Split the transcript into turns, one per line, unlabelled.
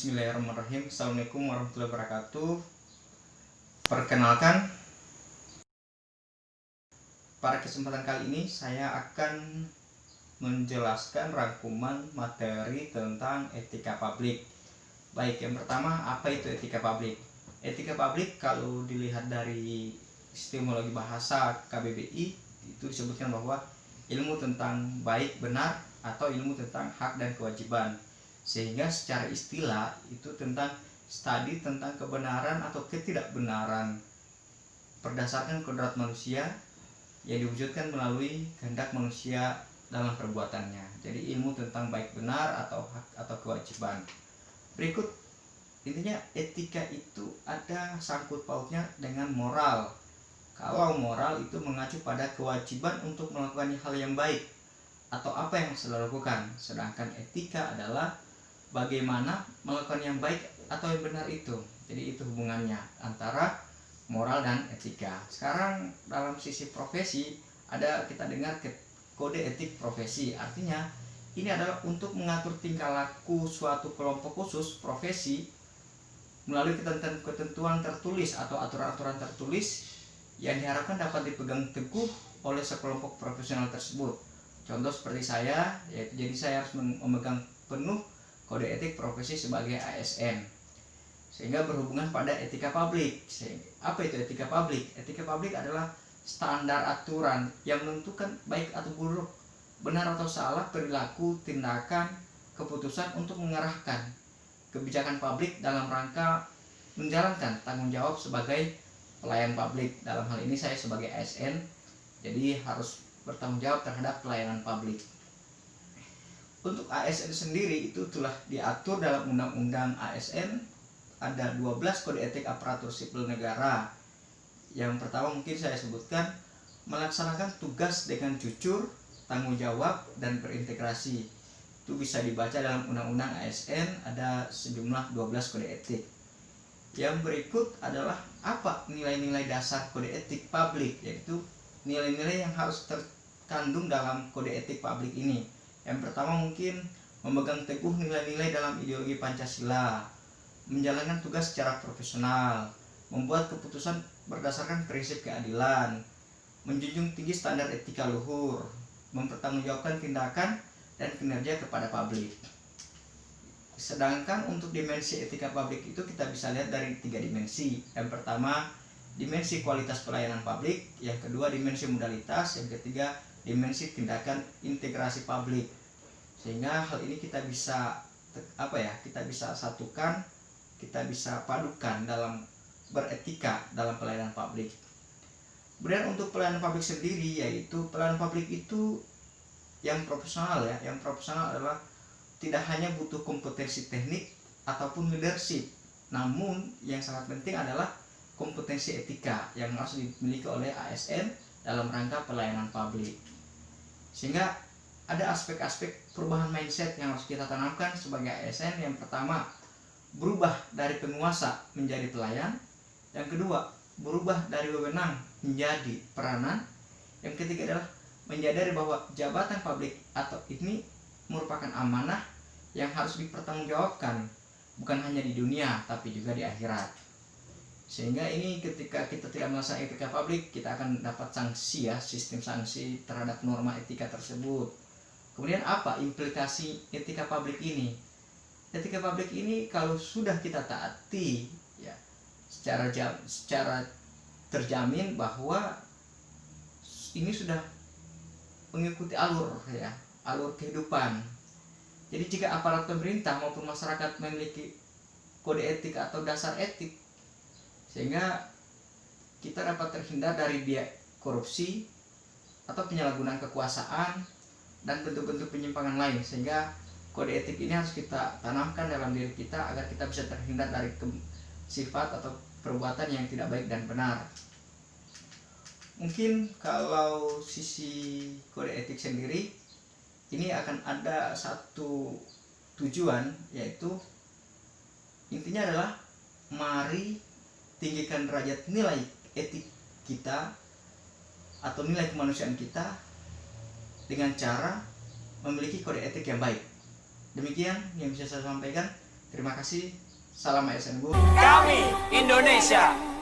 Bismillahirrahmanirrahim. Assalamualaikum warahmatullahi wabarakatuh. Perkenalkan, pada kesempatan kali ini saya akan menjelaskan rangkuman materi tentang etika publik. Baik, yang pertama, apa itu etika publik? Etika publik kalau dilihat dari etimologi bahasa KBBI itu disebutkan bahwa ilmu tentang baik benar atau ilmu tentang hak dan kewajiban. Sehingga secara istilah itu tentang studi tentang kebenaran atau ketidakbenaran berdasarkan kodrat manusia yang diwujudkan melalui kehendak manusia dalam perbuatannya. Jadi ilmu tentang baik benar atau hak atau kewajiban. Berikut intinya, etika itu ada sangkut pautnya dengan moral. Kalau moral itu mengacu pada kewajiban untuk melakukan hal yang baik atau apa yang harus dilakukan, sedangkan etika adalah bagaimana melakukan yang baik atau yang benar itu. Jadi itu hubungannya antara moral dan etika. Sekarang dalam sisi profesi ada kita dengar kode etik profesi. Artinya ini adalah untuk mengatur tingkah laku suatu kelompok khusus profesi melalui ketentuan tertulis atau aturan-aturan tertulis yang diharapkan dapat dipegang teguh oleh sekelompok profesional tersebut. Contoh seperti saya, yaitu jadi saya harus memegang penuh kode etik profesi sebagai ASN, sehingga berhubungan pada etika publik. Apa itu etika publik? Etika publik adalah standar aturan yang menentukan baik atau buruk, benar atau salah perilaku, tindakan, keputusan untuk mengarahkan kebijakan publik dalam rangka menjalankan tanggung jawab sebagai pelayan publik. Dalam hal ini saya sebagai ASN, jadi harus bertanggung jawab terhadap pelayanan publik. Untuk ASN sendiri itu telah diatur dalam Undang-Undang ASN, ada 12 kode etik aparatur sipil negara. Yang pertama mungkin saya sebutkan, melaksanakan tugas dengan jujur, tanggung jawab, dan berintegrasi. Itu bisa dibaca dalam Undang-Undang ASN, ada sejumlah 12 kode etik. Yang berikut adalah apa nilai-nilai dasar kode etik publik, yaitu nilai-nilai yang harus terkandung dalam kode etik publik ini. Yang pertama mungkin memegang teguh nilai-nilai dalam ideologi Pancasila, menjalankan tugas secara profesional, membuat keputusan berdasarkan prinsip keadilan, menjunjung tinggi standar etika luhur, mempertanggungjawabkan tindakan dan kinerja kepada publik. Sedangkan untuk dimensi etika publik itu kita bisa lihat dari 3 dimensi. Yang pertama, dimensi kualitas pelayanan publik, yang kedua dimensi modalitas, yang ketiga dimensi tindakan integrasi publik. Sehingga hal ini kita bisa kita bisa satukan, kita bisa padukan dalam beretika dalam pelayanan publik. Kemudian untuk pelayanan publik sendiri, yaitu pelayanan publik itu yang profesional ya. Yang profesional adalah tidak hanya butuh kompetensi teknik ataupun leadership, namun yang sangat penting adalah kompetensi etika yang harus dimiliki oleh ASN dalam rangka pelayanan publik. Sehingga ada aspek-aspek perubahan mindset yang harus kita tanamkan sebagai ASN. Yang pertama, berubah dari penguasa menjadi pelayan. Yang kedua, berubah dari wewenang menjadi peranan. Yang ketiga adalah menyadari bahwa jabatan publik atau ini merupakan amanah yang harus dipertanggungjawabkan, bukan hanya di dunia tapi juga di akhirat. Sehingga ini ketika kita tidak melaksanakan etika publik, kita akan dapat sanksi ya, sistem sanksi terhadap norma etika tersebut. Kemudian apa implikasi etika publik ini? Etika publik ini kalau sudah kita taati ya, secara terjamin bahwa ini sudah mengikuti alur kehidupan. Jadi jika aparat pemerintah maupun masyarakat memiliki kode etik atau dasar etik, sehingga kita dapat terhindar dari korupsi atau penyalahgunaan kekuasaan dan bentuk-bentuk penyimpangan lain. Sehingga kode etik ini harus kita tanamkan dalam diri kita agar kita bisa terhindar dari sifat atau perbuatan yang tidak baik dan benar. Mungkin kalau sisi kode etik sendiri, ini akan ada satu tujuan, yaitu intinya adalah mari tinggikan derajat nilai etik kita atau nilai kemanusiaan kita dengan cara memiliki kode etik yang baik. Demikian yang bisa saya sampaikan. Terima kasih. Salam ASN Guru.
Kami Indonesia.